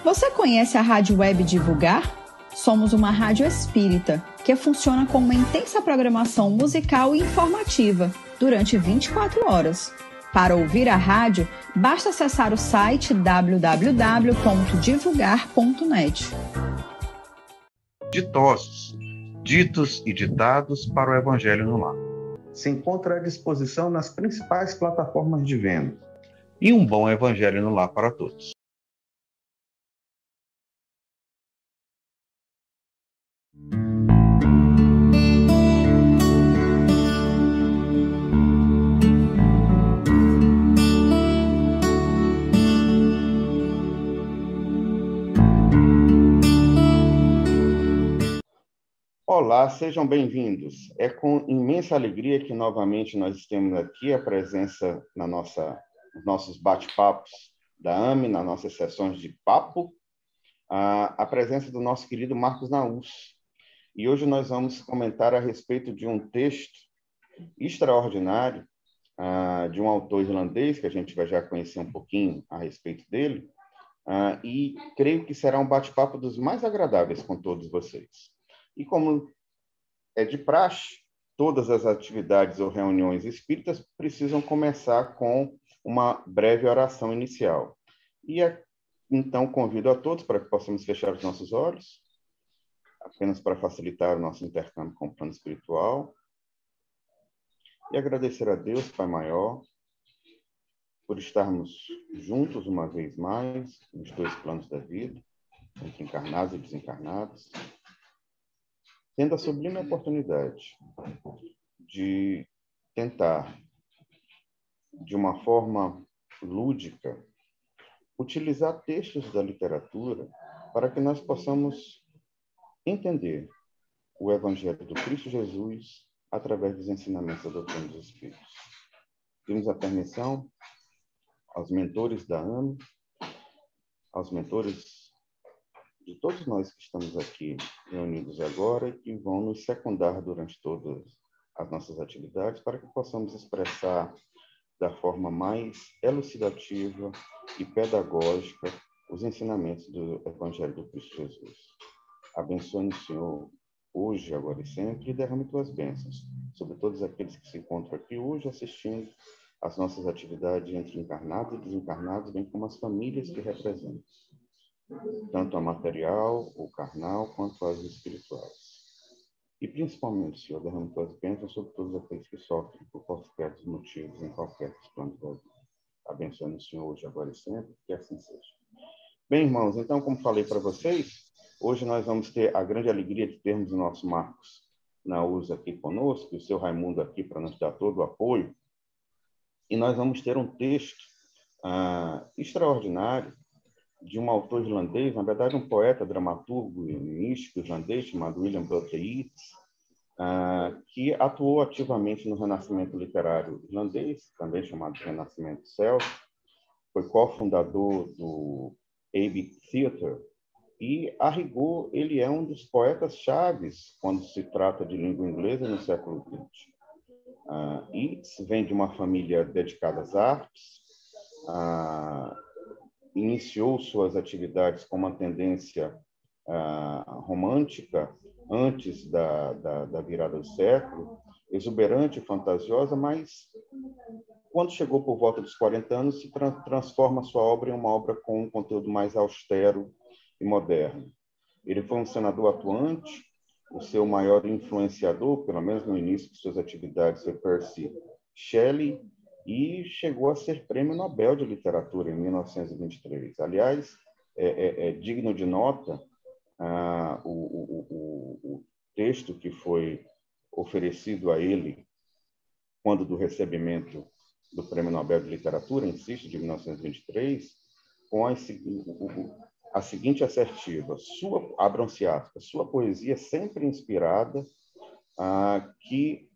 Você conhece a Rádio Web Divulgar? Somos uma rádio espírita que funciona com uma intensa programação musical e informativa durante 24 horas. Para ouvir a rádio, basta acessar o site www.divulgar.net. Ditosos, ditos e ditados para o Evangelho no Lar. Se encontra à disposição nas principais plataformas de venda. E um bom Evangelho no Lar para todos. Olá, sejam bem-vindos. É com imensa alegria que novamente nós temos aqui a presença nos nossos bate-papos da AME, nas nossas sessões de papo, a presença do nosso querido Marcos Naus. E hoje nós vamos comentar a respeito de um texto extraordinário de um autor irlandês, que a gente vai já conhecer um pouquinho a respeito dele, e creio que será um bate-papo dos mais agradáveis com todos vocês. E como é de praxe, todas as atividades ou reuniões espíritas precisam começar com uma breve oração inicial. E então convido a todos para que possamos fechar os nossos olhos, apenas para facilitar o nosso intercâmbio com o plano espiritual, e agradecer a Deus, Pai Maior, por estarmos juntos uma vez mais nos dois planos da vida, entre encarnados e desencarnados, tendo a sublime oportunidade de tentar, de uma forma lúdica, utilizar textos da literatura para que nós possamos entender o Evangelho do Cristo Jesus através dos ensinamentos da doutrina dos Espíritos. Pedimos a permissão aos mentores da AME, aos mentores de todos nós que estamos aqui reunidos agora e que vão nos secundar durante todas as nossas atividades para que possamos expressar da forma mais elucidativa e pedagógica os ensinamentos do Evangelho do Cristo Jesus. Abençoe-nos, Senhor, hoje, agora e sempre, e derrame tuas bênçãos sobre todos aqueles que se encontram aqui hoje assistindo às nossas atividades entre encarnados e desencarnados, bem como as famílias que representam, tanto a material, o carnal, quanto as espirituais. E principalmente, Senhor, derrame tuas bênçãos sobre todos aqueles que sofrem por qualquer dos motivos, em qualquer dos planos da vida. Abençoe-nos, Senhor, hoje, agora e sempre, que assim seja. Bem, irmãos, então, como falei para vocês, hoje nós vamos ter a grande alegria de termos o nosso Marcos Naus aqui conosco, e o seu Raimundo aqui para nos dar todo o apoio. E nós vamos ter um texto extraordinário de um autor irlandês, na verdade um poeta, dramaturgo e místico irlandês chamado William Butler Yeats, que atuou ativamente no renascimento literário irlandês, também chamado de Renascimento Celta, foi cofundador do Abbey Theatre e, a rigor, ele é um dos poetas chaves quando se trata de língua inglesa no século XX. Yeats vem de uma família dedicada às artes, iniciou suas atividades com uma tendência romântica antes da virada do século, exuberante e fantasiosa, mas quando chegou por volta dos 40 anos, se transforma sua obra em uma obra com um conteúdo mais austero e moderno. Ele foi um senador atuante, o seu maior influenciador, pelo menos no início de suas atividades, foi Percy Shelley, e chegou a ser Prêmio Nobel de Literatura em 1923. Aliás, é digno de nota o texto que foi oferecido a ele quando do recebimento do Prêmio Nobel de Literatura, insisto, de 1923, com a seguinte assertiva: abram-se aspas, sua poesia sempre inspirada, que,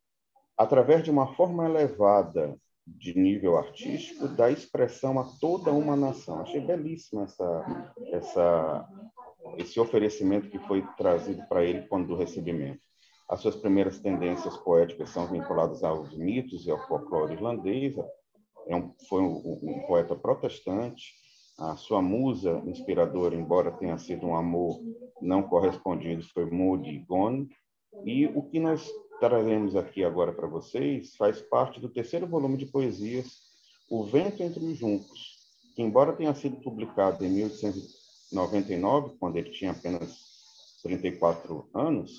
através de uma forma elevada de nível artístico, dá expressão a toda uma nação. Achei belíssimo esse oferecimento que foi trazido para ele quando do recebimento. As suas primeiras tendências poéticas são vinculadas aos mitos e ao folclore irlandês. Foi um poeta protestante, A sua musa inspiradora, embora tenha sido um amor não correspondido, foi Maudie Gone. E o que nós traremos aqui agora para vocês faz parte do terceiro volume de poesias, O Vento entre os Juncos, que, embora tenha sido publicado em 1899, quando ele tinha apenas 34 anos,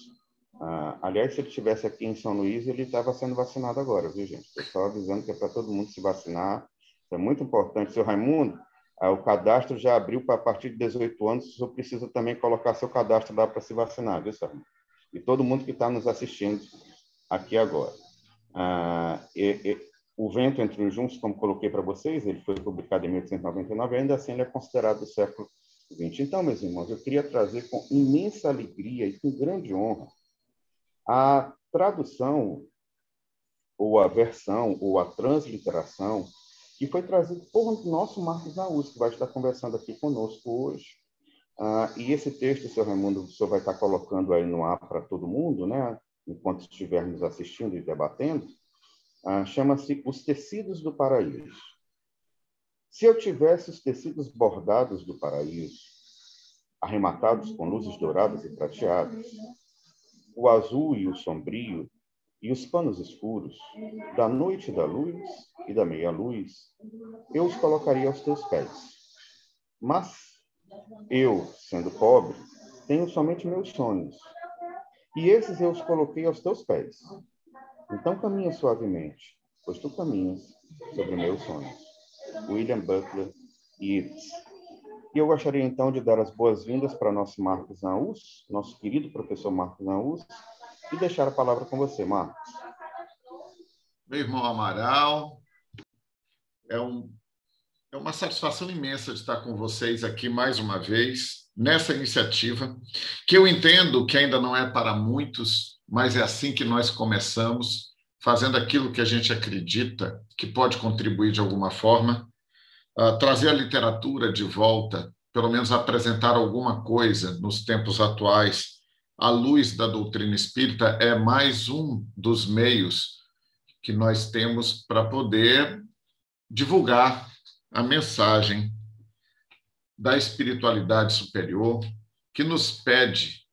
aliás, se ele estivesse aqui em São Luís, ele estava sendo vacinado agora, viu, gente? Estou só avisando que é para todo mundo se vacinar. Isso é muito importante. Seu Raimundo, o cadastro já abriu para a partir de 18 anos, o senhor precisa também colocar seu cadastro lá para se vacinar, viu, senhor? E todo mundo que está nos assistindo aqui agora. O Vento entre os Juncos, como coloquei para vocês, ele foi publicado em 1899, ainda assim ele é considerado do século XX. Então, meus irmãos, eu queria trazer com imensa alegria e com grande honra a tradução, ou a versão, ou a transliteração, que foi trazida por nosso Marcos Naus, que vai estar conversando aqui conosco hoje. E esse texto, seu Raimundo, o senhor vai estar colocando aí no ar para todo mundo, né? Enquanto estivermos assistindo e debatendo, chama-se Os Tecidos do Paraíso. Se eu tivesse os tecidos bordados do paraíso, arrematados com luzes douradas e prateadas, o azul e o sombrio, e os panos escuros, da noite e da luz e da meia-luz, eu os colocaria aos teus pés. Mas eu, sendo pobre, tenho somente meus sonhos, e esses eu os coloquei aos teus pés. Então caminha suavemente, pois tu caminhas sobre meus sonhos. William Butler Yeats. E eu gostaria, então, de dar as boas-vindas para nosso Marcos Naus, nosso querido professor Marcos Naus, e deixar a palavra com você, Marcos. Meu irmão Amaral, é uma satisfação imensa de estar com vocês aqui mais uma vez, nessa iniciativa, que eu entendo que ainda não é para muitos, mas é assim que nós começamos, fazendo aquilo que a gente acredita que pode contribuir de alguma forma, trazer a literatura de volta, pelo menos apresentar alguma coisa nos tempos atuais, à luz da doutrina espírita, é mais um dos meios que nós temos para poder divulgar a mensagem da espiritualidade superior, que nos pede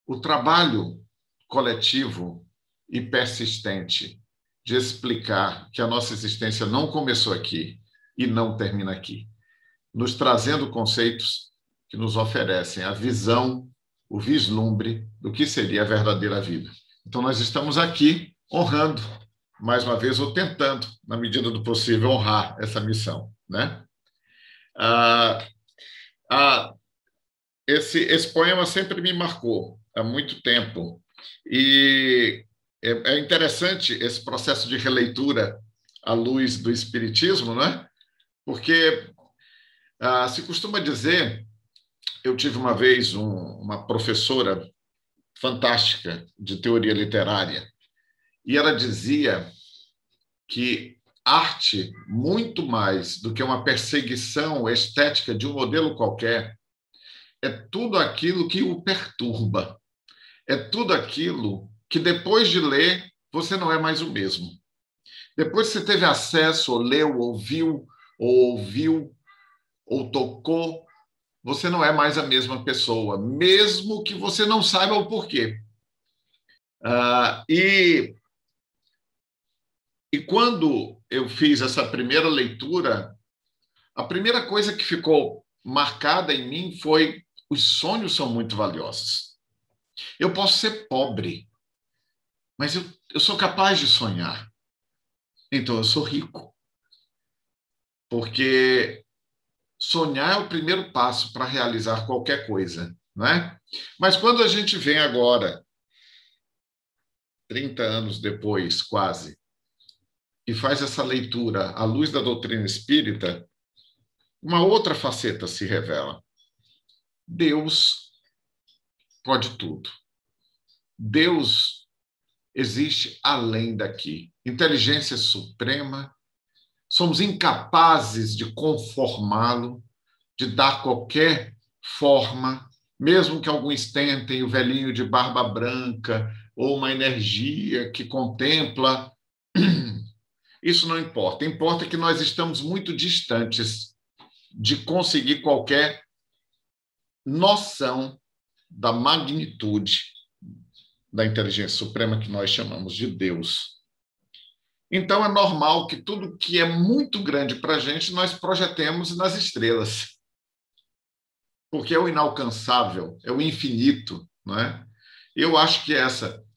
o trabalho coletivo e persistente de explicar que a nossa existência não começou aqui e não termina aqui, nos trazendo conceitos que nos oferecem a visão, o vislumbre do que seria a verdadeira vida. Então, nós estamos aqui honrando, mais uma vez, ou tentando, na medida do possível, honrar essa missão, né? Esse poema sempre me marcou há muito tempo. E é interessante esse processo de releitura à luz do Espiritismo, né? Porque se costuma dizer, eu tive uma vez uma professora fantástica de teoria literária, e ela dizia que arte, muito mais do que uma perseguição estética de um modelo qualquer, é tudo aquilo que o perturba, é tudo aquilo que depois de ler, você não é mais o mesmo. Depois que você teve acesso, ou leu, ou ouviu, ou tocou, você não é mais a mesma pessoa, mesmo que você não saiba o porquê. E quando eu fiz essa primeira leitura, a primeira coisa que ficou marcada em mim foi: os sonhos são muito valiosos. Eu posso ser pobre, mas eu sou capaz de sonhar. Então eu sou rico. Porque sonhar é o primeiro passo para realizar qualquer coisa, não é? Mas quando a gente vem agora, 30 anos depois, quase, e faz essa leitura à luz da doutrina espírita, uma outra faceta se revela. Deus pode tudo. Deus existe além daqui. Inteligência suprema. Somos incapazes de conformá-lo, de dar qualquer forma, mesmo que alguns tentem, o velhinho de barba branca, ou uma energia que contempla Isso não importa. Importa que nós estamos muito distantes de conseguir qualquer noção da magnitude da inteligência suprema que nós chamamos de Deus. Então, é normal que tudo que é muito grande para a gente, nós projetemos nas estrelas. Porque é o inalcançável, é o infinito, não é? Eu acho que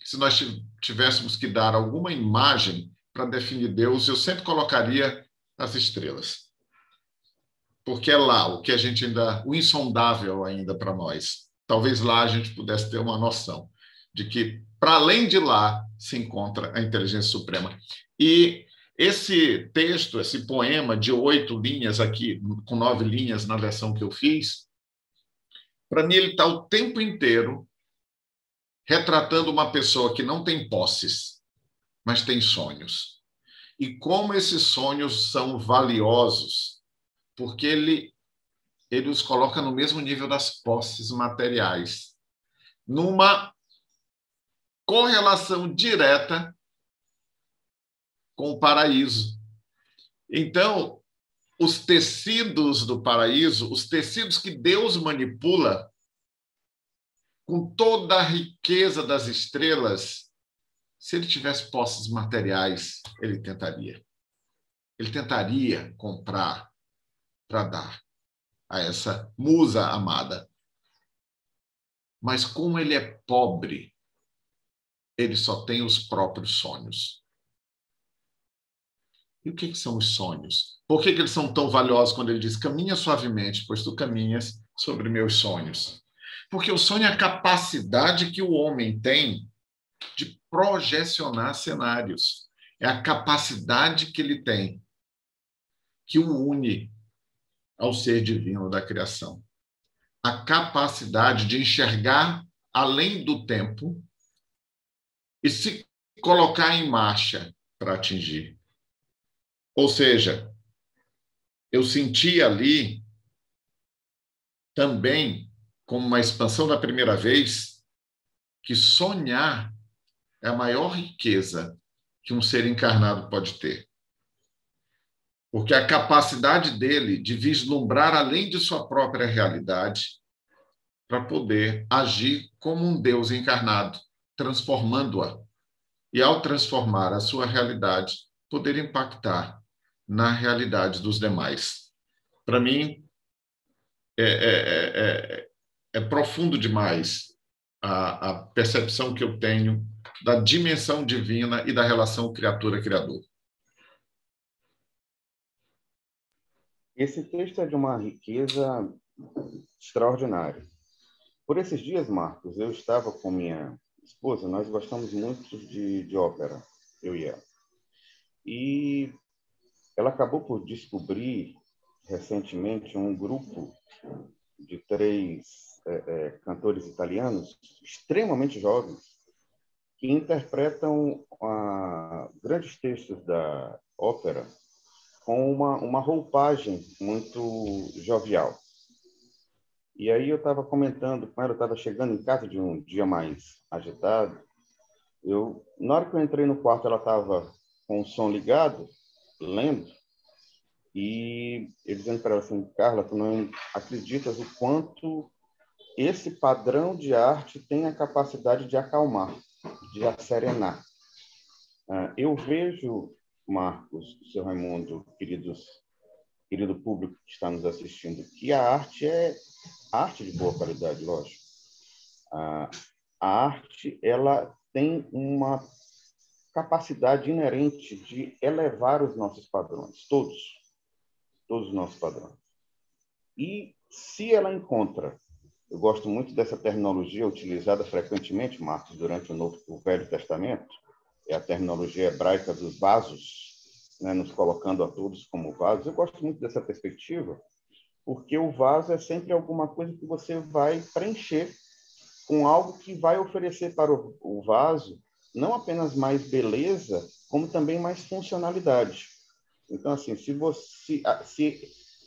se nós tivéssemos que dar alguma imagem para definir Deus, eu sempre colocaria as estrelas. Porque é lá o que a gente o insondável ainda para nós. Talvez lá a gente pudesse ter uma noção de que, para além de lá, se encontra a inteligência suprema. E esse texto, esse poema de 8 linhas aqui, com 9 linhas na versão que eu fiz, para mim ele está o tempo inteiro retratando uma pessoa que não tem posses, mas tem sonhos. E como esses sonhos são valiosos, porque ele os coloca no mesmo nível das posses materiais, numa correlação direta com o paraíso. Então, os tecidos do paraíso, os tecidos que Deus manipula, com toda a riqueza das estrelas, se ele tivesse posses materiais, ele tentaria. Ele tentaria comprar para dar a essa musa amada. Mas como ele é pobre, ele só tem os próprios sonhos. E o que são os sonhos? Por que eles são tão valiosos quando ele diz: caminha suavemente, pois tu caminhas sobre meus sonhos? Porque o sonho é a capacidade que o homem tem de projecionar cenários. É a capacidade que ele tem que o une ao ser divino da criação. A capacidade de enxergar além do tempo e se colocar em marcha para atingir. Ou seja, eu senti ali também, como uma expansão da primeira vez, que sonhar é a maior riqueza que um ser encarnado pode ter. Porque a capacidade dele de vislumbrar além de sua própria realidade para poder agir como um Deus encarnado, transformando-a. E, ao transformar a sua realidade, poder impactar na realidade dos demais. Para mim, é profundo demais a percepção que eu tenho da dimensão divina e da relação criatura-criador. Esse texto é de uma riqueza extraordinária. Por esses dias, Marcos, eu estava com minha esposa, nós gostamos muito de ópera, eu e ela. E ela acabou por descobrir recentemente um grupo de 3 cantores italianos extremamente jovens que interpretam grandes textos da ópera com uma roupagem muito jovial. E aí eu estava comentando com ela, eu estava chegando em casa de um dia mais agitado. Na hora que eu entrei no quarto, ela estava com o som ligado, lendo, e eu dizendo para ela assim: Carla, tu não acreditas o quanto esse padrão de arte tem a capacidade de acalmar, de asserenar. Eu vejo, Marcos, seu Raimundo, querido público que está nos assistindo, que a arte é arte de boa qualidade, lógico. A arte, ela tem uma capacidade inerente de elevar os nossos padrões, todos os nossos padrões. E se ela encontra, eu gosto muito dessa terminologia utilizada frequentemente, Marcos, durante o Velho Testamento, é a terminologia hebraica dos vasos, né, nos colocando a todos como vasos. Eu gosto muito dessa perspectiva, porque o vaso é sempre alguma coisa que você vai preencher com algo que vai oferecer para o vaso não apenas mais beleza, como também mais funcionalidade. Então, assim, se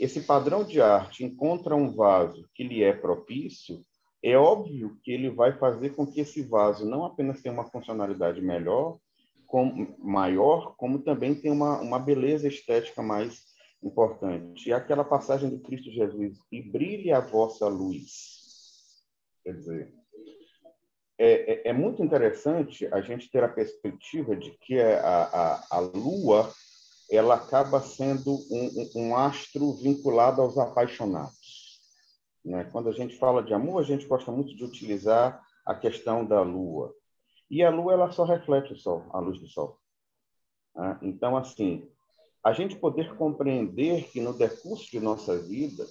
esse padrão de arte encontra um vaso que lhe é propício, é óbvio que ele vai fazer com que esse vaso não apenas tenha uma funcionalidade melhor, maior, como também tem uma beleza estética mais importante. E aquela passagem do Cristo Jesus, e brilhe a vossa luz. Quer dizer, é muito interessante a gente ter a perspectiva de que a Lua ela acaba sendo um astro vinculado aos apaixonados, né? Quando a gente fala de amor, a gente gosta muito de utilizar a questão da Lua. E a Lua ela só reflete o Sol, a luz do Sol. Né? Então, assim, a gente poder compreender que no decurso de nossa vida,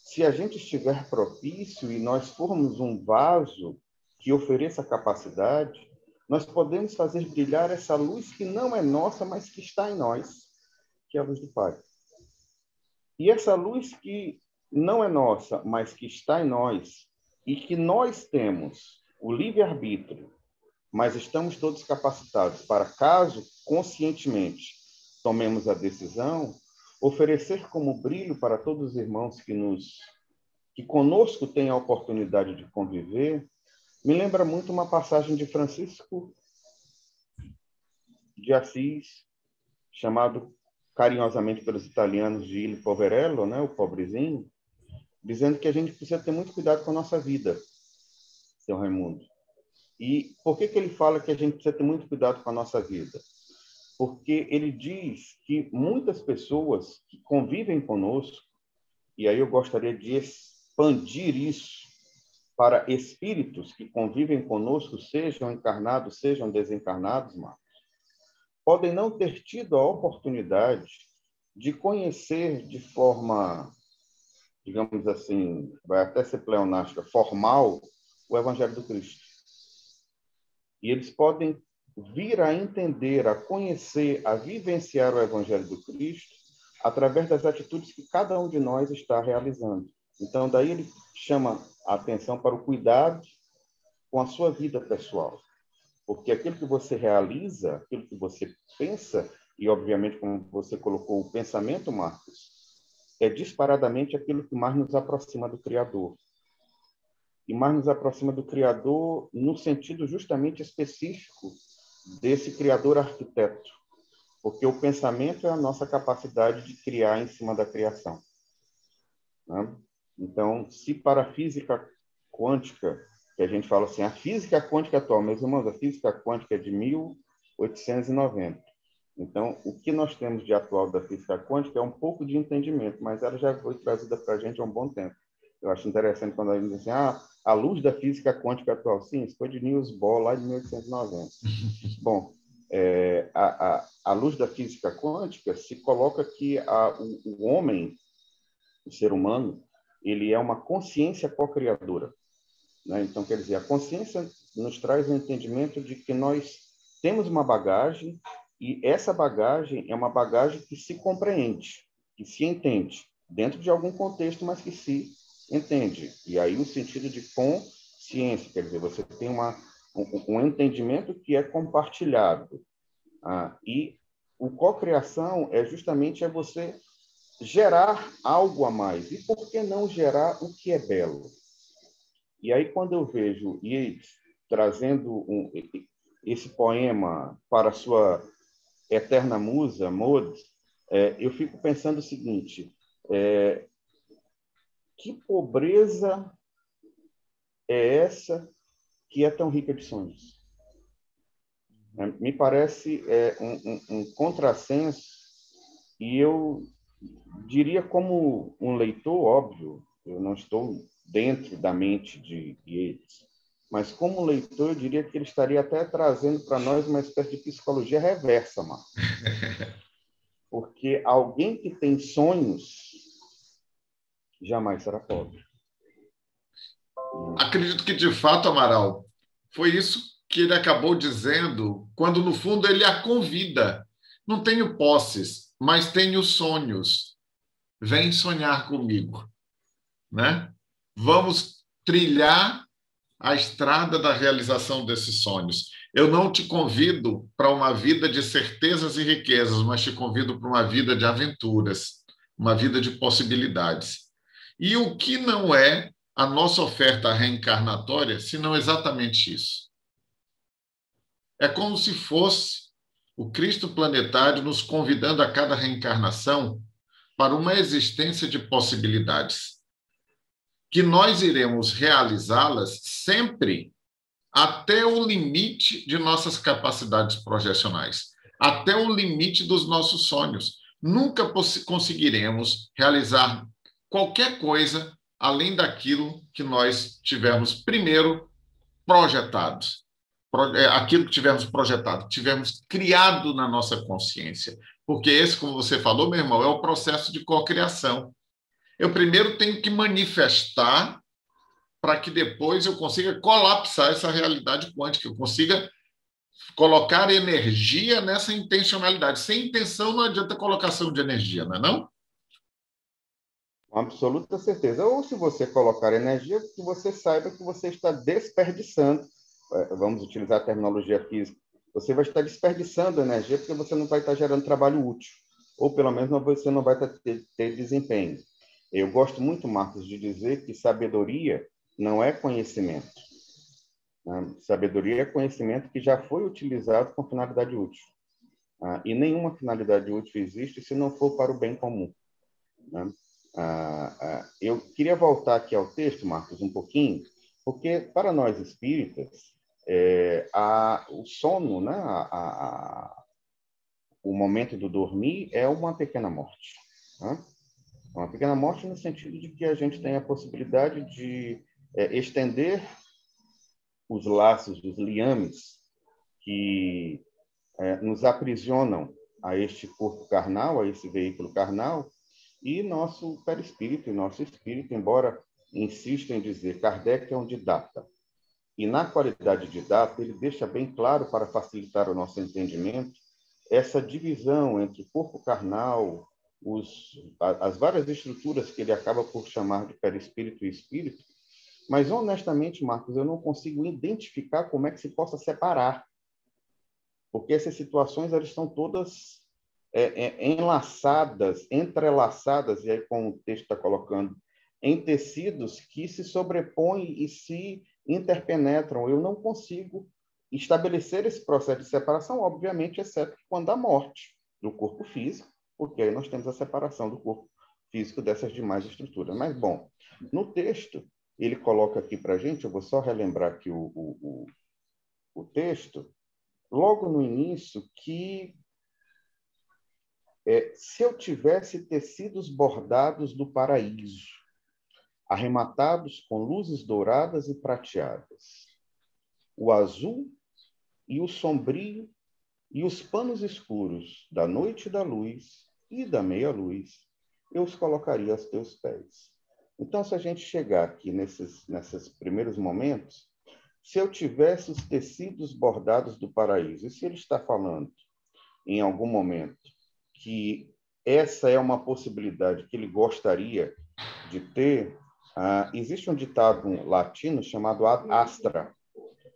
se a gente estiver propício e nós formos um vaso que ofereça capacidade, nós podemos fazer brilhar essa luz que não é nossa, mas que está em nós, que é a luz do Pai. E essa luz que não é nossa, mas que está em nós, e que nós temos o livre-arbítrio, mas estamos todos capacitados para, caso conscientemente tomemos a decisão, oferecer como brilho para todos os irmãos que conosco têm a oportunidade de conviver, me lembra muito uma passagem de Francisco de Assis, chamado carinhosamente pelos italianos de Il Poverello, né, o pobrezinho, dizendo que a gente precisa ter muito cuidado com a nossa vida, seu Raimundo. E por que ele fala que a gente precisa ter muito cuidado com a nossa vida? Porque ele diz que muitas pessoas que convivem conosco, e aí eu gostaria de expandir isso para espíritos que convivem conosco, sejam encarnados, sejam desencarnados, Marcos, podem não ter tido a oportunidade de conhecer de forma, digamos assim, vai até ser pleonástica, formal, o Evangelho do Cristo. E eles podem vir a entender, a conhecer, a vivenciar o Evangelho do Cristo através das atitudes que cada um de nós está realizando. Então, daí ele chama a atenção para o cuidado com a sua vida pessoal. Porque aquilo que você realiza, aquilo que você pensa, e obviamente, como você colocou, o pensamento, Marcos, é disparadamente aquilo que mais nos aproxima do Criador. E mais nos aproxima do Criador no sentido justamente específico desse Criador arquiteto. Porque o pensamento é a nossa capacidade de criar em cima da criação. Né? Então, se para a física quântica, que a gente fala assim, a física quântica atual, meus irmãos, a física quântica é de 1890. Então, o que nós temos de atual da física quântica é um pouco de entendimento, mas ela já foi trazida para a gente há um bom tempo. Eu acho interessante quando a gente diz assim, a luz da física quântica atual, sim, isso foi de Niels Bohr, lá de 1890. Bom, a luz da física quântica se coloca que o homem, o ser humano, ele é uma consciência co-criadora. Né? Então, quer dizer, a consciência nos traz o entendimento de que nós temos uma bagagem e essa bagagem é uma bagagem que se compreende, que se entende, dentro de algum contexto, mas que se entende. E aí no sentido de consciência, quer dizer, você tem um entendimento que é compartilhado. E o co-criação é justamente você gerar algo a mais. E por que não gerar o que é belo? E aí, quando eu vejo Yeats trazendo esse poema para a sua eterna musa, Maud, eu fico pensando o seguinte, que pobreza é essa que é tão rica de sonhos? Me parece um contrassenso, e eu diria como um leitor, óbvio, eu não estou dentro da mente de Yeats, mas como leitor eu diria que ele estaria até trazendo para nós uma espécie de psicologia reversa, Marcos. Porque alguém que tem sonhos jamais será pobre. Acredito que, de fato, Amaral, foi isso que ele acabou dizendo, quando, no fundo, ele a convida. Não tenho posses, mas tenho sonhos. Vem sonhar comigo. Né? Vamos trilhar a estrada da realização desses sonhos. Eu não te convido para uma vida de certezas e riquezas, mas te convido para uma vida de aventuras, uma vida de possibilidades. E o que não é a nossa oferta reencarnatória, senão exatamente isso? É como se fosse o Cristo planetário nos convidando a cada reencarnação para uma existência de possibilidades, que nós iremos realizá-las sempre até o limite de nossas capacidades projecionais, até o limite dos nossos sonhos. Nunca conseguiremos realizar qualquer coisa além daquilo que nós tivermos primeiro projetados. Aquilo que tivermos projetado, que tivermos criado na nossa consciência. Porque esse, como você falou, meu irmão, é o processo de cocriação. Eu primeiro tenho que manifestar para que depois eu consiga colapsar essa realidade quântica, eu consiga colocar energia nessa intencionalidade. Sem intenção não adianta colocação de energia, não é não? Com absoluta certeza. Ou se você colocar energia, que você saiba que você está desperdiçando, vamos utilizar a terminologia física, você vai estar desperdiçando energia porque você não vai estar gerando trabalho útil, ou pelo menos você não vai ter desempenho. Eu gosto muito, Marcos, de dizer que sabedoria não é conhecimento. Sabedoria é conhecimento que já foi utilizado com finalidade útil. E nenhuma finalidade útil existe se não for para o bem comum. Eu queria voltar aqui ao texto, Marcos, um pouquinho, porque para nós espíritas, o sono, né, o momento do dormir é uma pequena morte. Uma pequena morte no sentido de que a gente tem a possibilidade de estender os laços, os liames que nos aprisionam a este corpo carnal, a esse veículo carnal, e nosso perispírito e nosso espírito, embora insista em dizer, Kardec é um didata. E na qualidade de didata, ele deixa bem claro, para facilitar o nosso entendimento, essa divisão entre corpo carnal, as várias estruturas que ele acaba por chamar de perispírito e espírito, mas, honestamente, Marcos, eu não consigo identificar como é que se possa separar, porque essas situações elas estão todas enlaçadas, entrelaçadas, e aí, como o texto está colocando, em tecidos que se sobrepõem e se interpenetram. Eu não consigo estabelecer esse processo de separação, obviamente, exceto quando há morte do corpo físico, porque aí nós temos a separação do corpo físico dessas demais estruturas. Mas, bom, no texto, ele coloca aqui para a gente, eu vou só relembrar aqui o texto, logo no início, que se eu tivesse tecidos bordados do paraíso, arrematados com luzes douradas e prateadas, o azul e o sombrio e os panos escuros da noite e da luz e da meia-luz, eu os colocaria aos teus pés. Então, se a gente chegar aqui nesses primeiros momentos, se eu tivesse os tecidos bordados do paraíso, e se ele está falando em algum momento que essa é uma possibilidade que ele gostaria de ter, existe um ditado latino chamado ad astra,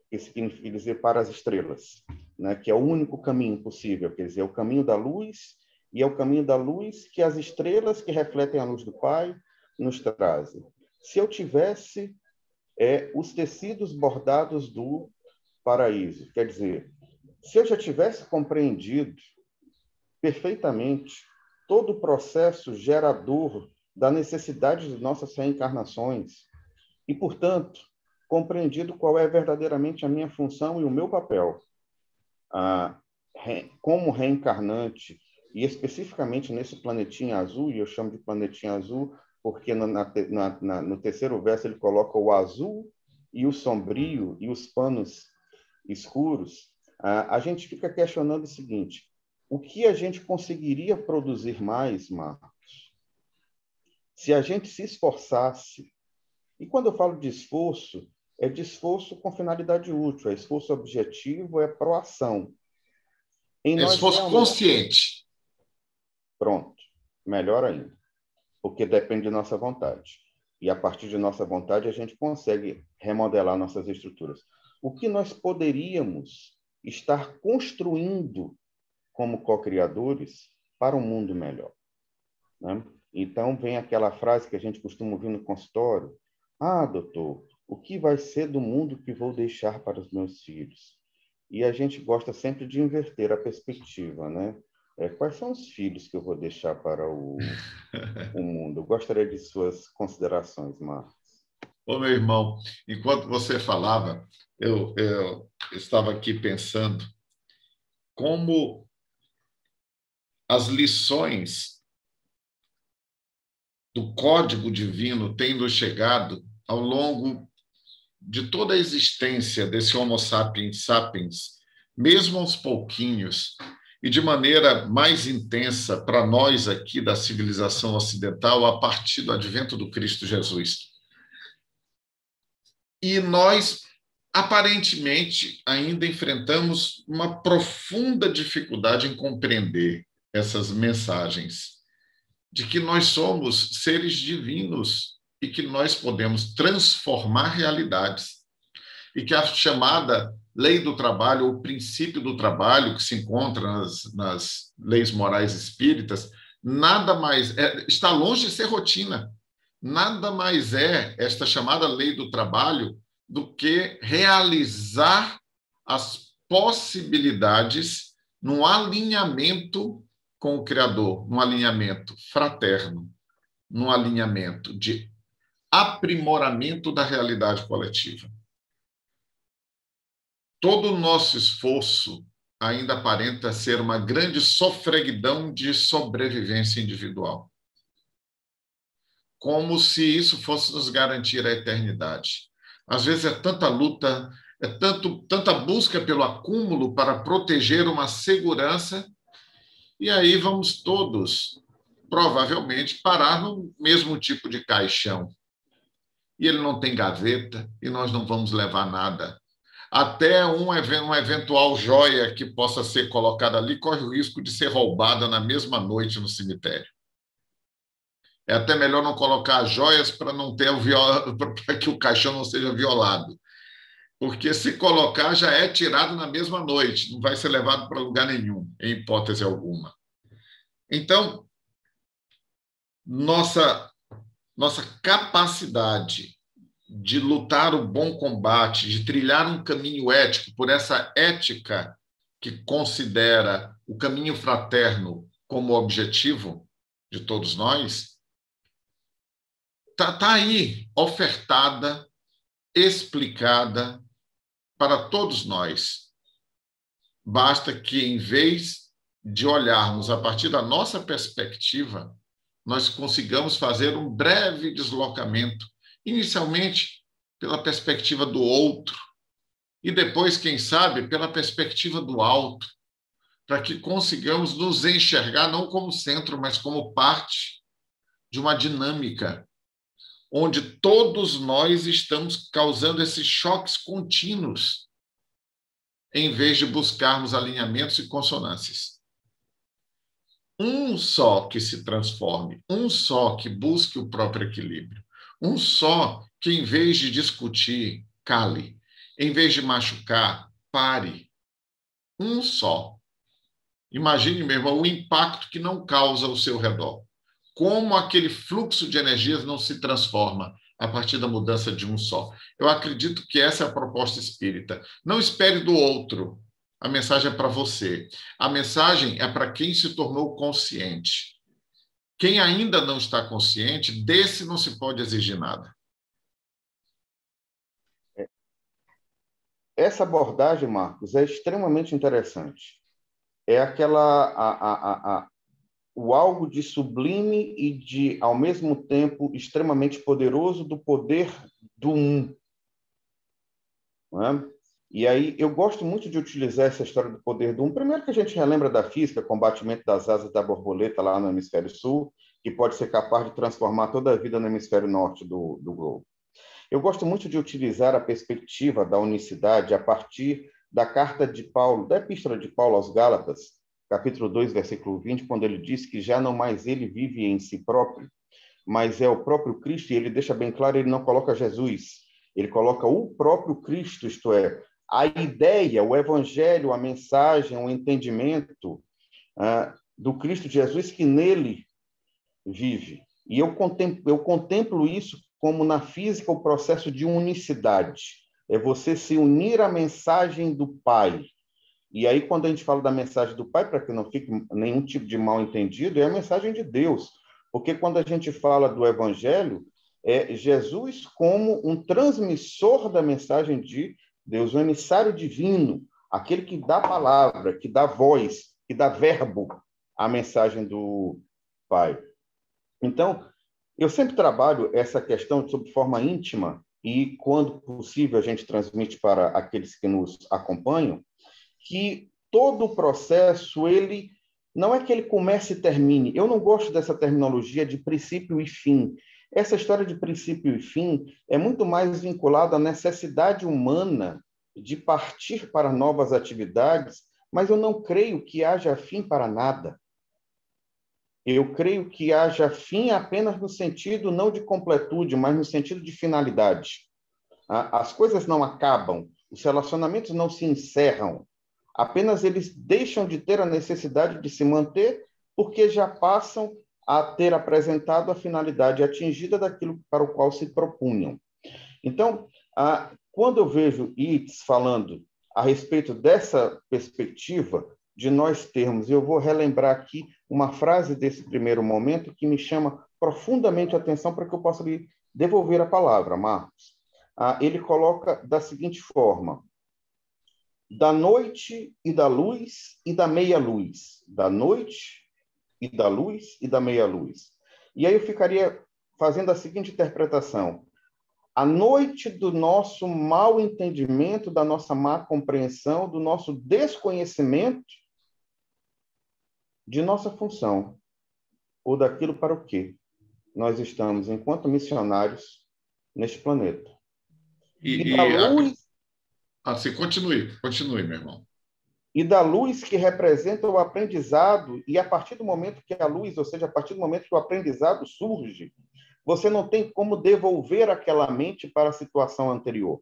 que significa dizer para as estrelas, né? Que é o único caminho possível, quer dizer, é o caminho da luz, e é o caminho da luz que as estrelas que refletem a luz do Pai nos trazem. Se eu tivesse os tecidos bordados do paraíso, quer dizer, se eu já tivesse compreendido perfeitamente todo o processo gerador da necessidade de nossas reencarnações e, portanto, compreendido qual é verdadeiramente a minha função e o meu papel como reencarnante, e especificamente nesse planetinha azul, e eu chamo de planetinha azul porque no terceiro verso ele coloca o azul e o sombrio e os panos escuros, a gente fica questionando o seguinte: o que a gente conseguiria produzir mais, Marcos, se a gente se esforçasse? E quando eu falo de esforço, é de esforço com finalidade útil, é esforço objetivo, é proação. Esforço consciente. Pronto, melhor ainda, porque depende de nossa vontade. E a partir de nossa vontade, a gente consegue remodelar nossas estruturas. O que nós poderíamos estar construindo como co-criadores para um mundo melhor, né? Então, vem aquela frase que a gente costuma ouvir no consultório: doutor, o que vai ser do mundo que vou deixar para os meus filhos? E a gente gosta sempre de inverter a perspectiva, né? Quais são os filhos que eu vou deixar para o mundo? Eu gostaria de suas considerações, Marcos. Ô, meu irmão, enquanto você falava, eu estava aqui pensando como as lições do código divino têm nos chegado ao longo de toda a existência desse Homo sapiens sapiens, mesmo aos pouquinhos, e de maneira mais intensa para nós aqui da civilização ocidental, a partir do advento do Cristo Jesus. E nós, aparentemente, ainda enfrentamos uma profunda dificuldade em compreender essas mensagens de que nós somos seres divinos e que nós podemos transformar realidades. E que a chamada lei do trabalho, ou princípio do trabalho, que se encontra nas leis morais espíritas, nada mais está longe de ser rotina. Nada mais é esta chamada lei do trabalho do que realizar as possibilidades num alinhamento com o Criador, num alinhamento fraterno, num alinhamento de aprimoramento da realidade coletiva. Todo o nosso esforço ainda aparenta ser uma grande sofreguidão de sobrevivência individual. Como se isso fosse nos garantir a eternidade. Às vezes é tanta luta, tanta busca pelo acúmulo para proteger uma segurança, e aí vamos todos, provavelmente, parar no mesmo tipo de caixão. E ele não tem gaveta, e nós não vamos levar nada. Até uma eventual joia que possa ser colocada ali corre o risco de ser roubada na mesma noite no cemitério. É até melhor não colocar joias para não ter para que o caixão não seja violado. Porque se colocar, já é tirado na mesma noite, não vai ser levado para lugar nenhum, em hipótese alguma. Então, nossa capacidade de lutar o bom combate, de trilhar um caminho ético, por essa ética que considera o caminho fraterno como objetivo de todos nós, está aí, ofertada, explicada para todos nós. Basta que, em vez de olharmos a partir da nossa perspectiva, nós consigamos fazer um breve deslocamento, inicialmente pela perspectiva do outro, e depois, quem sabe, pela perspectiva do alto, para que consigamos nos enxergar não como centro, mas como parte de uma dinâmica onde todos nós estamos causando esses choques contínuos, em vez de buscarmos alinhamentos e consonâncias. Um só que se transforme, um só que busque o próprio equilíbrio, um só que, em vez de discutir, cale, em vez de machucar, pare. Um só. Imagine, meu irmão, o impacto que não causa ao seu redor. Como aquele fluxo de energias não se transforma a partir da mudança de um só. Eu acredito que essa é a proposta espírita. Não espere do outro. A mensagem é para você. A mensagem é para quem se tornou consciente. Quem ainda não está consciente, desse não se pode exigir nada. Essa abordagem, Marcos, é extremamente interessante. É o algo de sublime e de, ao mesmo tempo, extremamente poderoso do poder do um. Não é? E aí eu gosto muito de utilizar essa história do poder do um. Primeiro que a gente relembra da física, combatimento das asas da borboleta lá no hemisfério sul, que pode ser capaz de transformar toda a vida no hemisfério norte do globo. Eu gosto muito de utilizar a perspectiva da unicidade a partir da carta de Paulo, da epístola de Paulo aos Gálatas, capítulo 2, versículo 20, quando ele diz que já não mais ele vive em si próprio, mas é o próprio Cristo, e ele deixa bem claro, ele não coloca Jesus, ele coloca o próprio Cristo, isto é, a ideia, o evangelho, a mensagem, o entendimento do Cristo Jesus que nele vive. E eu contemplo isso como na física o processo de unicidade. É você se unir à mensagem do Pai, E aí, quando a gente fala da mensagem do Pai, para que não fique nenhum tipo de mal entendido, é a mensagem de Deus. Porque quando a gente fala do Evangelho, é Jesus como um transmissor da mensagem de Deus, um emissário divino, aquele que dá palavra, que dá voz, que dá verbo à mensagem do Pai. Então, eu sempre trabalho essa questão sob forma íntima e, quando possível, a gente transmite para aqueles que nos acompanham, que todo o processo, ele não é que ele comece e termine. Eu não gosto dessa terminologia de princípio e fim. Essa história de princípio e fim é muito mais vinculada à necessidade humana de partir para novas atividades, mas eu não creio que haja fim para nada. Eu creio que haja fim apenas no sentido não de completude, mas no sentido de finalidade. As coisas não acabam, os relacionamentos não se encerram, apenas eles deixam de ter a necessidade de se manter porque já passam a ter apresentado a finalidade atingida daquilo para o qual se propunham. Então, quando eu vejo Yeats falando a respeito dessa perspectiva de nós termos, eu vou relembrar aqui uma frase desse primeiro momento que me chama profundamente a atenção para que eu possa lhe devolver a palavra, Marcos. Ele coloca da seguinte forma: da noite e da luz e da meia-luz. Da noite e da luz e da meia-luz. E aí eu ficaria fazendo a seguinte interpretação: a noite do nosso mau entendimento, da nossa má compreensão, do nosso desconhecimento de nossa função, ou daquilo para o que nós estamos, enquanto missionários, neste planeta. E da luz... Assim, continue, meu irmão. E da luz que representa o aprendizado, e a partir do momento que a luz, ou seja, a partir do momento que o aprendizado surge, você não tem como devolver aquela mente para a situação anterior.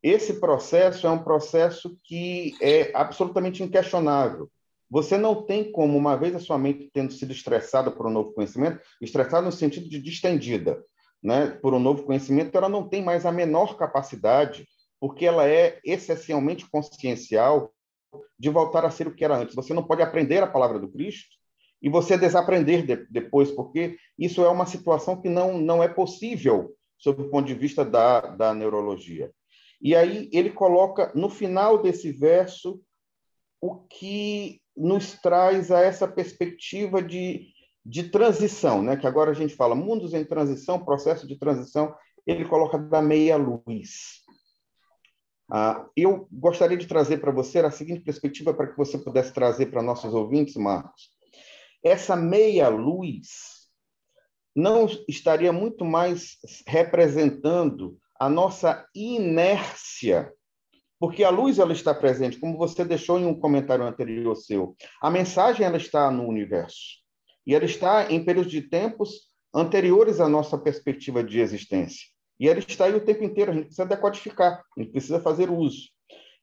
Esse processo é um processo que é absolutamente inquestionável. Você não tem como, uma vez a sua mente tendo sido estressada por um novo conhecimento, estressada no sentido de distendida, né, por um novo conhecimento, ela não tem mais a menor capacidade, porque ela é essencialmente consciencial, de voltar a ser o que era antes. Você não pode aprender a palavra do Cristo e você desaprender depois, porque isso é uma situação que não é possível sob o ponto de vista da neurologia. E aí ele coloca no final desse verso o que nos traz a essa perspectiva de transição, né? Que agora a gente fala mundos em transição, processo de transição, ele coloca da meia-luz. Eu gostaria de trazer para você a seguinte perspectiva para que você pudesse trazer para nossos ouvintes, Marcos. Essa meia-luz não estaria muito mais representando a nossa inércia, porque a luz ela está presente, como você deixou em um comentário anterior seu. A mensagem ela está no universo, e ela está em períodos de tempos anteriores à nossa perspectiva de existência. E ela está aí o tempo inteiro, a gente precisa decodificar, a gente precisa fazer uso.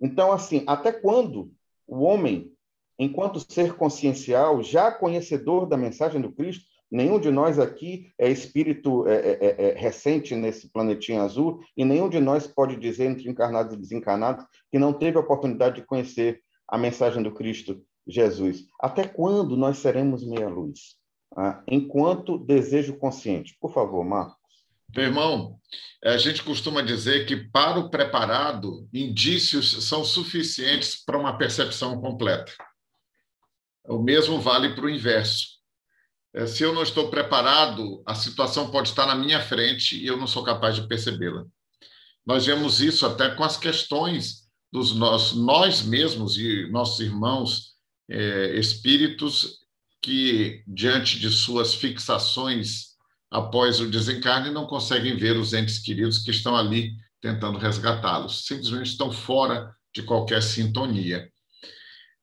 Então, assim, até quando o homem, enquanto ser consciencial, já conhecedor da mensagem do Cristo, nenhum de nós aqui é espírito recente nesse planetinho azul, e nenhum de nós pode dizer, entre encarnados e desencarnados, que não teve a oportunidade de conhecer a mensagem do Cristo Jesus. Até quando nós seremos meia-luz? Enquanto desejo consciente. Por favor, Marcos. Meu irmão, a gente costuma dizer que, para o preparado, indícios são suficientes para uma percepção completa. O mesmo vale para o inverso. Se eu não estou preparado, a situação pode estar na minha frente e eu não sou capaz de percebê-la. Nós vemos isso até com as questões dos nós mesmos e nossos irmãos espíritos que, diante de suas fixações após o desencarne, não conseguem ver os entes queridos que estão ali tentando resgatá-los. Simplesmente estão fora de qualquer sintonia.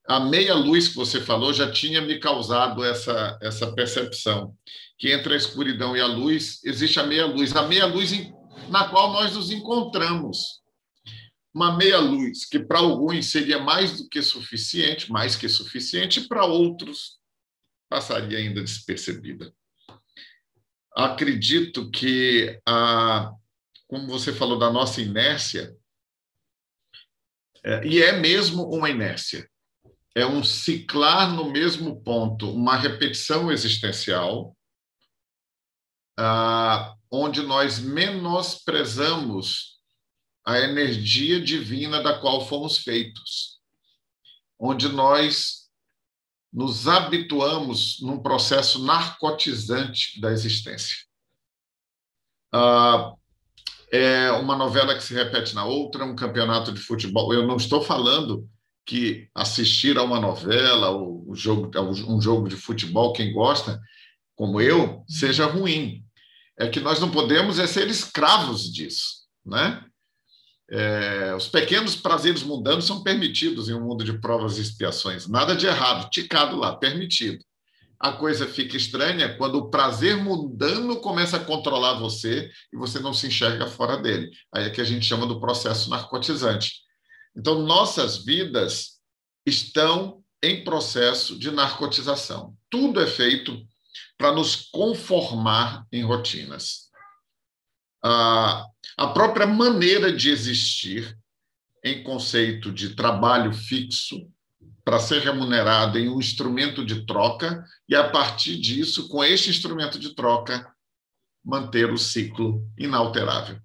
A meia-luz que você falou já tinha me causado essa percepção, que entre a escuridão e a luz existe a meia-luz na qual nós nos encontramos. Uma meia-luz que para alguns seria mais que suficiente, e para outros passaria ainda despercebida. Acredito que, como você falou da nossa inércia, E é mesmo uma inércia. É um ciclar no mesmo ponto, uma repetição existencial, onde nós menosprezamos a energia divina da qual fomos feitos, onde nós nos habituamos num processo narcotizante da existência. É uma novela que se repete na outra, um campeonato de futebol. Eu não estou falando que assistir a uma novela ou um jogo de futebol, quem gosta, como eu, seja ruim. É que nós não podemos ser escravos disso, né? Os pequenos prazeres mundanos são permitidos em um mundo de provas e expiações. Nada de errado, ticado lá, permitido. A coisa fica estranha quando o prazer mundano começa a controlar você e você não se enxerga fora dele. Aí é que a gente chama do processo narcotizante. Então, nossas vidas estão em processo de narcotização. Tudo é feito para nos conformar em rotinas. A própria maneira de existir em conceito de trabalho fixo para ser remunerado em um instrumento de troca e, a partir disso, com este instrumento de troca, manter o ciclo inalterável.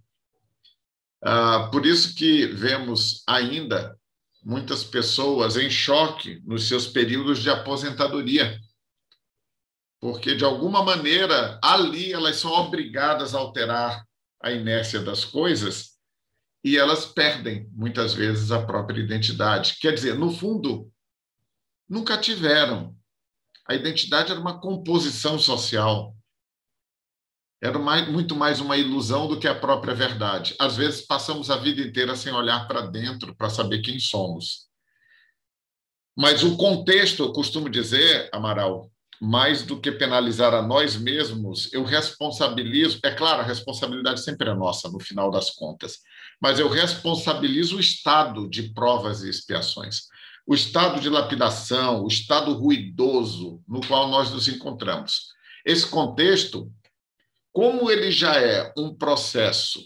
Por isso que vemos ainda muitas pessoas em choque nos seus períodos de aposentadoria, porque, de alguma maneira, ali elas são obrigadas a alterar a inércia das coisas e elas perdem, muitas vezes, a própria identidade. Quer dizer, no fundo, nunca tiveram. A identidade era uma composição social. Era muito mais uma ilusão do que a própria verdade. Às vezes, passamos a vida inteira sem olhar para dentro para saber quem somos. Mas o contexto, eu costumo dizer, Amaral, mais do que penalizar a nós mesmos, eu responsabilizo... É claro, a responsabilidade sempre é nossa, no final das contas. Mas eu responsabilizo o estado de provas e expiações. O estado de lapidação, o estado ruidoso no qual nós nos encontramos. Esse contexto, como ele já é um processo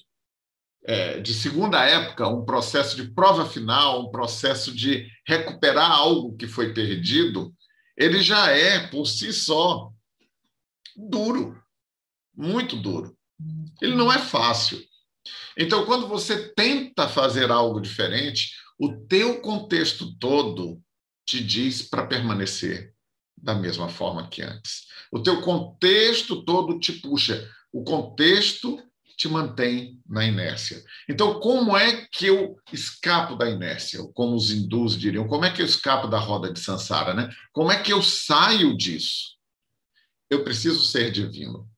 de segunda época, um processo de prova final, um processo de recuperar algo que foi perdido, ele já é, por si só, duro, muito duro. Ele não é fácil. Então, quando você tenta fazer algo diferente, o teu contexto todo te diz para permanecer da mesma forma que antes. O teu contexto todo te puxa. O contexto te mantém na inércia. Então, como é que eu escapo da inércia? Como os hindus diriam, como é que eu escapo da roda de Sansara, né? Como é que eu saio disso? Eu preciso ser divino.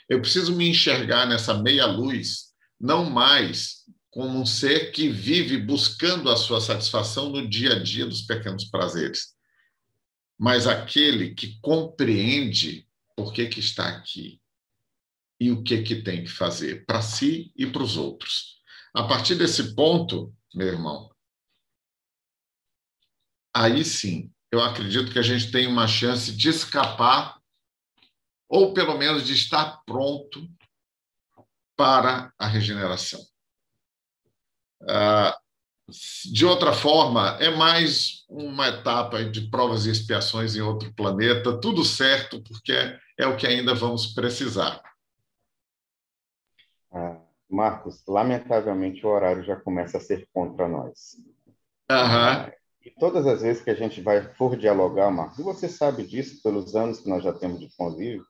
Eu preciso me enxergar nessa meia-luz, não mais como um ser que vive buscando a sua satisfação no dia a dia dos pequenos prazeres, mas aquele que compreende por que está aqui e o que tem que fazer para si e para os outros. A partir desse ponto, meu irmão, aí sim, eu acredito que a gente tem uma chance de escapar, ou pelo menos de estar pronto para a regeneração. De outra forma, é mais uma etapa de provas e expiações em outro planeta, tudo certo, porque é o que ainda vamos precisar. Marcos, lamentavelmente o horário já começa a ser contra nós. E todas as vezes que a gente for dialogar, Marcos, e você sabe disso pelos anos que nós já temos de convívio,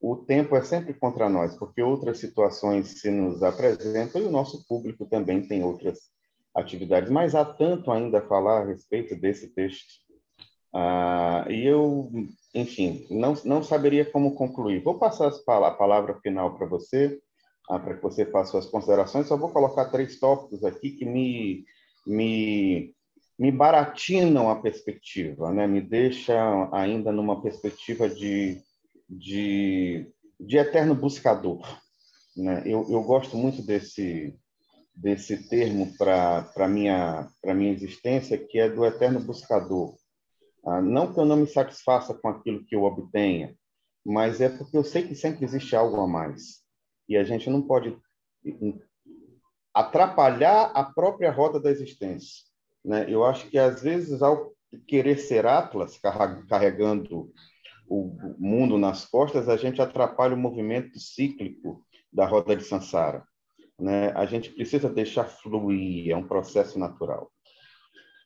o tempo é sempre contra nós, porque outras situações se nos apresentam e o nosso público também tem outras atividades. Mas há tanto ainda a falar a respeito desse texto. E eu, enfim, não saberia como concluir. Vou passar a palavra final para você, para que você faça suas considerações. Só vou colocar 3 tópicos aqui que me baratinam a perspectiva, né? Me deixa ainda numa perspectiva de eterno buscador, né? Eu gosto muito desse termo para minha existência, que é do eterno buscador. Não que eu não me satisfaça com aquilo que eu obtenha, mas é porque eu sei que sempre existe algo a mais. E a gente não pode atrapalhar a própria roda da existência. né? Eu acho que, às vezes, ao querer ser Atlas, carregando o mundo nas costas, a gente atrapalha o movimento cíclico da roda de Sansara, né? A gente precisa deixar fluir, é um processo natural.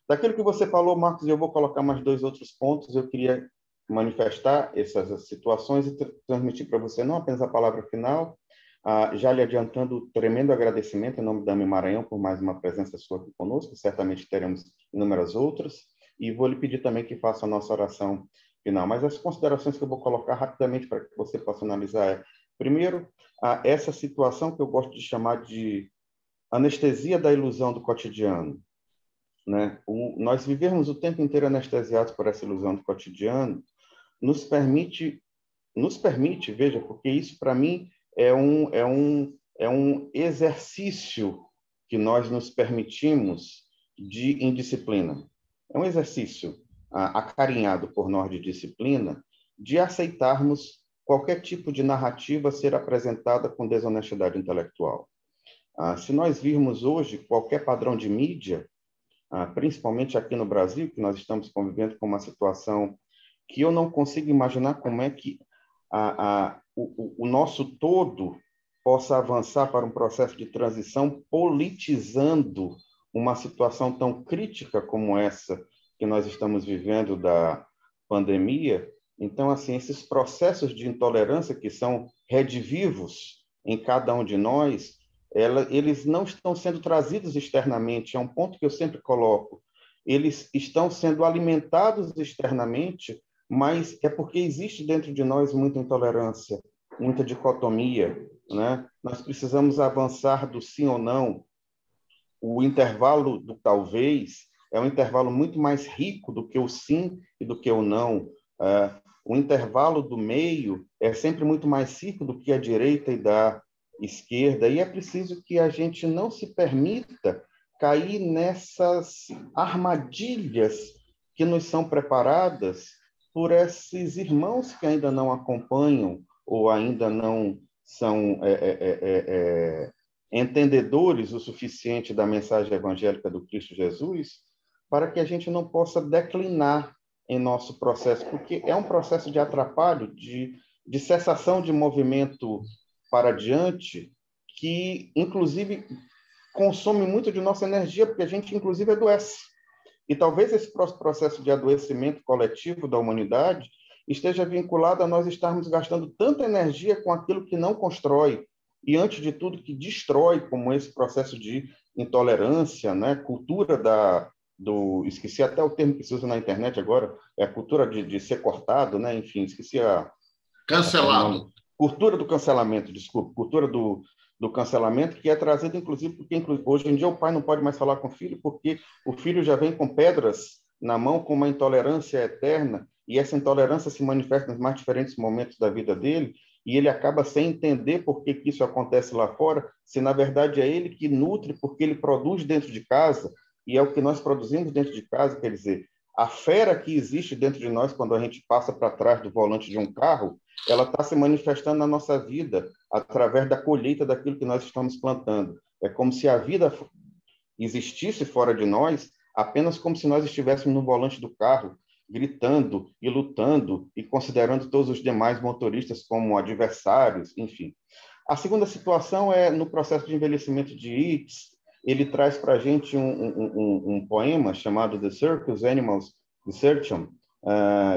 Daquilo que você falou, Marcos, eu vou colocar mais 2 outros pontos. Eu queria manifestar essas situações e transmitir para você não apenas a palavra final, já lhe adiantando tremendo agradecimento em nome da AME Maranhão por mais uma presença sua aqui conosco. Certamente teremos inúmeras outras. E vou lhe pedir também que faça a nossa oração final. Mas as considerações que eu vou colocar rapidamente para que você possa analisar é, primeiro, essa situação que eu gosto de chamar de anestesia da ilusão do cotidiano, né? Nós vivermos o tempo inteiro anestesiados por essa ilusão do cotidiano nos permite, veja, porque isso para mim é um exercício que nós nos permitimos de indisciplina. É um exercício acarinhado por nós de disciplina, de aceitarmos qualquer tipo de narrativa ser apresentada com desonestidade intelectual. Se nós virmos hoje qualquer padrão de mídia, principalmente aqui no Brasil, que nós estamos convivendo com uma situação que eu não consigo imaginar como é que o nosso todo possa avançar para um processo de transição politizando uma situação tão crítica como essa que nós estamos vivendo da pandemia. Então, assim, esses processos de intolerância que são redivivos em cada um de nós, eles não estão sendo trazidos externamente, é um ponto que eu sempre coloco. Eles estão sendo alimentados externamente, mas é porque existe dentro de nós muita intolerância, muita dicotomia, né? Nós precisamos avançar do sim ou não. O intervalo do talvez é um intervalo muito mais rico do que o sim e do que o não. O intervalo do meio é sempre muito mais rico do que a direita e da esquerda, e é preciso que a gente não se permita cair nessas armadilhas que nos são preparadas por esses irmãos que ainda não acompanham ou ainda não são entendedores o suficiente da mensagem evangélica do Cristo Jesus, para que a gente não possa declinar em nosso processo, porque é um processo de atrapalho, de cessação de movimento para diante, que, inclusive, consome muito de nossa energia, porque a gente, inclusive, adoece. E talvez esse processo de adoecimento coletivo da humanidade esteja vinculado a nós estarmos gastando tanta energia com aquilo que não constrói, e, antes de tudo, que destrói, como esse processo de intolerância, né? Cultura esqueci até o termo que se usa na internet agora, é a cultura de ser cortado, né? Enfim, esqueci Cancelado. Cultura do cancelamento, desculpa, cultura do cancelamento, que é trazida, inclusive, porque hoje em dia o pai não pode mais falar com o filho, porque o filho já vem com pedras na mão, com uma intolerância eterna, e essa intolerância se manifesta nos mais diferentes momentos da vida dele, e ele acaba sem entender por que isso acontece lá fora, se na verdade é ele que nutre, porque ele produz dentro de casa, e é o que nós produzimos dentro de casa. Quer dizer, a fera que existe dentro de nós quando a gente passa para trás do volante de um carro, ela está se manifestando na nossa vida através da colheita daquilo que nós estamos plantando. É como se a vida existisse fora de nós, apenas como se nós estivéssemos no volante do carro, gritando e lutando e considerando todos os demais motoristas como adversários, enfim. A segunda situação é no processo de envelhecimento de Yeats. Ele traz para a gente um poema chamado The Circus Animals Desertion.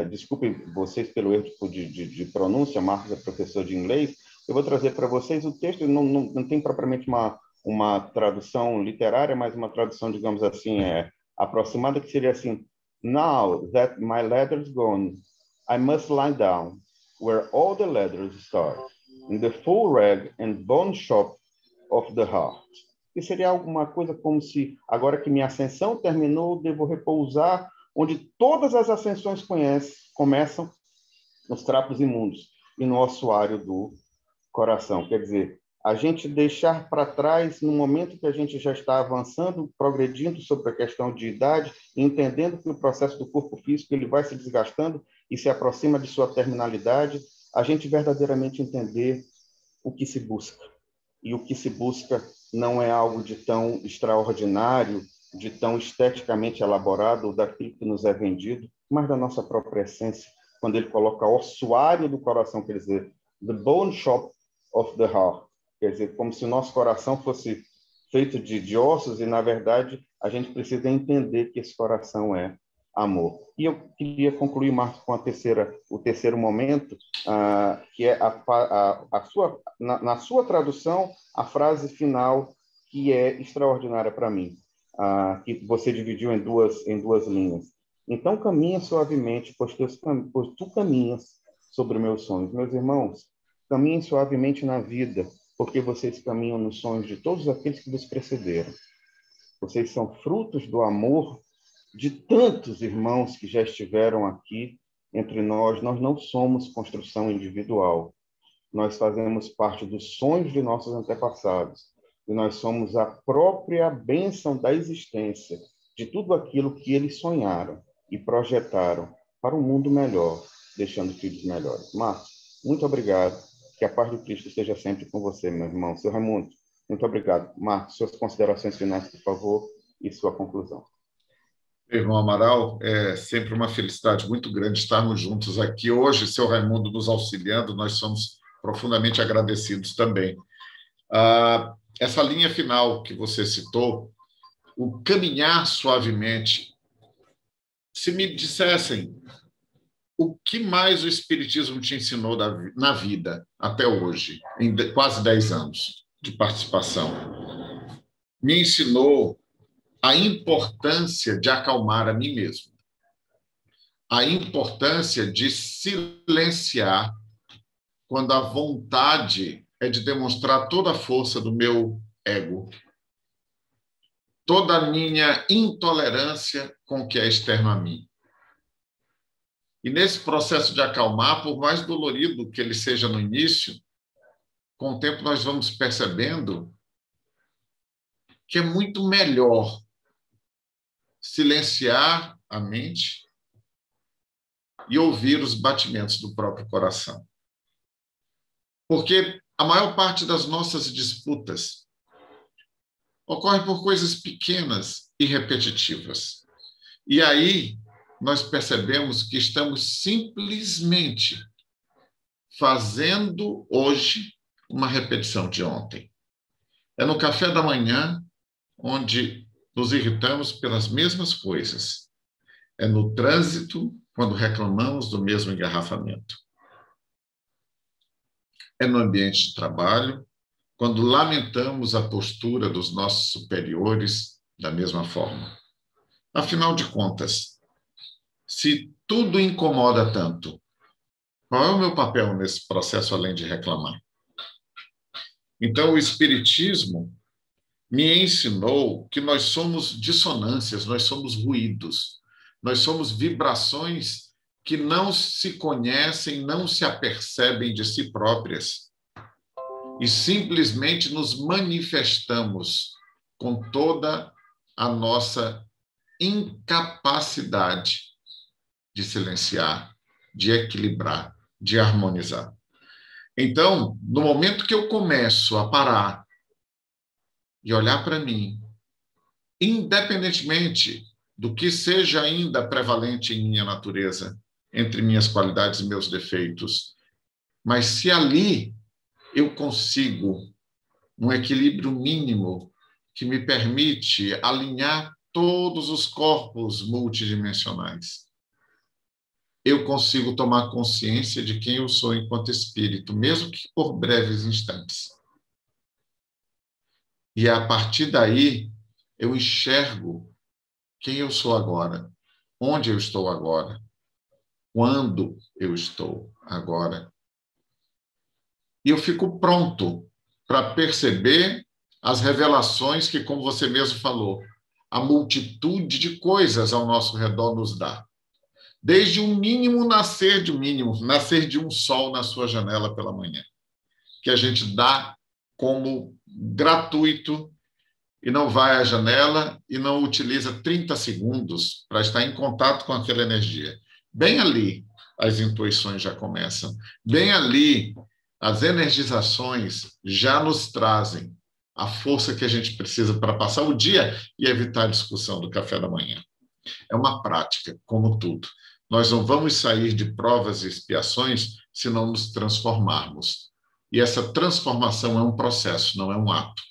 Desculpem vocês pelo erro de pronúncia, Marcos é professor de inglês. Eu vou trazer para vocês o texto, não tem propriamente uma tradução literária, mas uma tradução, digamos assim, aproximada, que seria assim: Now that my leather's gone, I must lie down where all the leathers start, in the full rag and bone shop of the heart. Que seria alguma coisa como se, agora que minha ascensão terminou, devo repousar onde todas as ascensões começam, nos trapos imundos e no ossuário do coração. Quer dizer, a gente deixar para trás, no momento que a gente já está avançando, progredindo sobre a questão de idade, entendendo que o processo do corpo físico ele vai se desgastando e se aproxima de sua terminalidade, a gente verdadeiramente entender o que se busca. E o que se busca não é algo de tão extraordinário, de tão esteticamente elaborado, ou daquilo que nos é vendido, mas da nossa própria essência, quando ele coloca o ossuário do coração, quer dizer, the bone shop of the heart, quer dizer, como se o nosso coração fosse feito de ossos, e, na verdade, a gente precisa entender que esse coração é amor. E eu queria concluir, Marcos, com o terceiro momento, que é na sua tradução, a frase final, que é extraordinária para mim, que você dividiu em duas linhas. Então, caminha suavemente, pois tu caminhas sobre meus sonhos. Meus irmãos, caminhem suavemente na vida, porque vocês caminham nos sonhos de todos aqueles que vos precederam. Vocês são frutos do amor de tantos irmãos que já estiveram aqui entre nós. Nós não somos construção individual. Nós fazemos parte dos sonhos de nossos antepassados. E nós somos a própria bênção da existência, de tudo aquilo que eles sonharam e projetaram para um mundo melhor, deixando filhos melhores. Marcos, muito obrigado. Que a paz de Cristo esteja sempre com você, meu irmão. Seu Raimundo, muito obrigado. Marcos, suas considerações finais, por favor, e sua conclusão. Irmão Amaral, é sempre uma felicidade muito grande estarmos juntos aqui hoje, seu Raimundo nos auxiliando, nós somos profundamente agradecidos também. Essa linha final que você citou, o caminhar suavemente, se me dissessem o que mais o Espiritismo te ensinou na vida até hoje, em quase 10 anos de participação, me ensinou a importância de acalmar a mim mesmo, a importância de silenciar quando a vontade é de demonstrar toda a força do meu ego, toda a minha intolerância com o que é externo a mim. E nesse processo de acalmar, por mais dolorido que ele seja no início, com o tempo nós vamos percebendo que é muito melhor silenciar a mente e ouvir os batimentos do próprio coração. Porque a maior parte das nossas disputas ocorre por coisas pequenas e repetitivas. E aí nós percebemos que estamos simplesmente fazendo hoje uma repetição de ontem. É no café da manhã onde nos irritamos pelas mesmas coisas. É no trânsito, quando reclamamos do mesmo engarrafamento. É no ambiente de trabalho, quando lamentamos a postura dos nossos superiores da mesma forma. Afinal de contas, se tudo incomoda tanto, qual é o meu papel nesse processo além de reclamar? Então, o Espiritismo me ensinou que nós somos dissonâncias, nós somos ruídos, nós somos vibrações que não se conhecem, não se apercebem de si próprias e simplesmente nos manifestamos com toda a nossa incapacidade de silenciar, de equilibrar, de harmonizar. Então, no momento que eu começo a parar e olhar para mim, independentemente do que seja ainda prevalente em minha natureza, entre minhas qualidades e meus defeitos, mas se ali eu consigo um equilíbrio mínimo que me permite alinhar todos os corpos multidimensionais, eu consigo tomar consciência de quem eu sou enquanto espírito, mesmo que por breves instantes. E a partir daí, eu enxergo quem eu sou agora, onde eu estou agora, quando eu estou agora. E eu fico pronto para perceber as revelações que, como você mesmo falou, a multitude de coisas ao nosso redor nos dá. Desde o mínimo nascer de um sol na sua janela pela manhã, que a gente dá como gratuito e não vai à janela e não utiliza 30 segundos para estar em contato com aquela energia. Bem ali, as intuições já começam. Bem ali, as energizações já nos trazem a força que a gente precisa para passar o dia e evitar a discussão do café da manhã. É uma prática, como tudo. Nós não vamos sair de provas e expiações se não nos transformarmos. E essa transformação é um processo, não é um ato.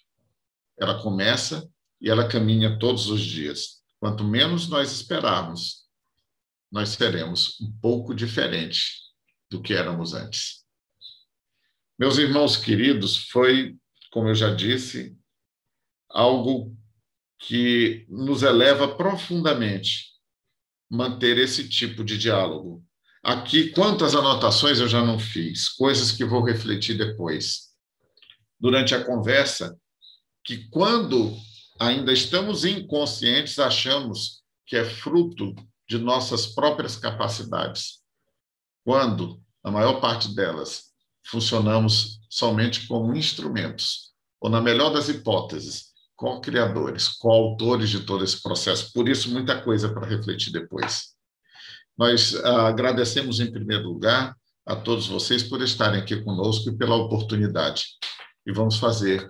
Ela começa e ela caminha todos os dias. Quanto menos nós esperarmos, nós seremos um pouco diferente do que éramos antes. Meus irmãos queridos, foi, como eu já disse, algo que nos eleva profundamente manter esse tipo de diálogo. Aqui, quantas anotações eu já não fiz, coisas que vou refletir depois. Durante a conversa, que quando ainda estamos inconscientes, achamos que é fruto de nossas próprias capacidades. Quando, na maior parte delas, funcionamos somente como instrumentos, ou, na melhor das hipóteses, co-criadores, co-autores de todo esse processo. Por isso, muita coisa para refletir depois. Nós agradecemos, em primeiro lugar, a todos vocês por estarem aqui conosco e pela oportunidade. E vamos fazer,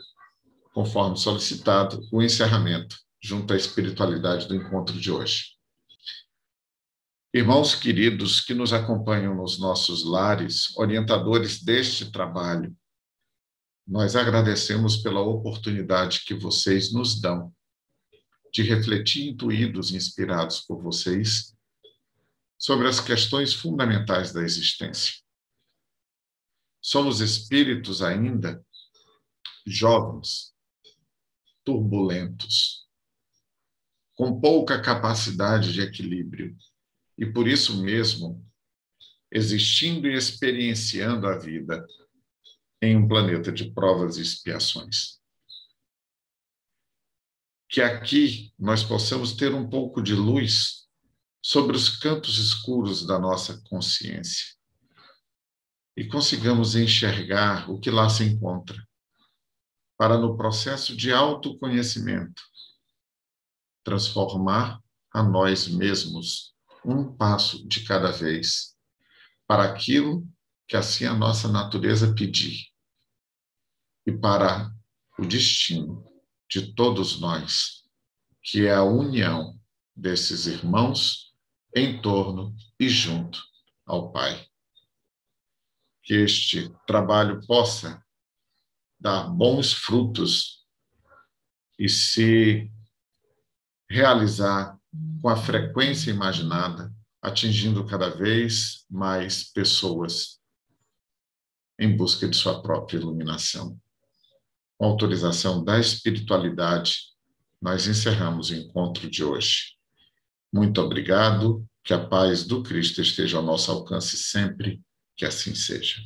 conforme solicitado, o encerramento junto à espiritualidade do encontro de hoje. Irmãos queridos que nos acompanham nos nossos lares, orientadores deste trabalho, nós agradecemos pela oportunidade que vocês nos dão de refletir, intuídos e inspirados por vocês, sobre as questões fundamentais da existência. Somos espíritos ainda jovens, turbulentos, com pouca capacidade de equilíbrio, e por isso mesmo, existindo e experienciando a vida em um planeta de provas e expiações. Que aqui nós possamos ter um pouco de luz sobre os cantos escuros da nossa consciência e consigamos enxergar o que lá se encontra, para no processo de autoconhecimento transformar a nós mesmos um passo de cada vez para aquilo que assim a nossa natureza pedir e para o destino de todos nós, que é a união desses irmãos em torno e junto ao Pai. Que este trabalho possa dar bons frutos e se realizar com a frequência imaginada, atingindo cada vez mais pessoas em busca de sua própria iluminação. Com a autorização da espiritualidade, nós encerramos o encontro de hoje. Muito obrigado, que a paz do Cristo esteja ao nosso alcance sempre, que assim seja.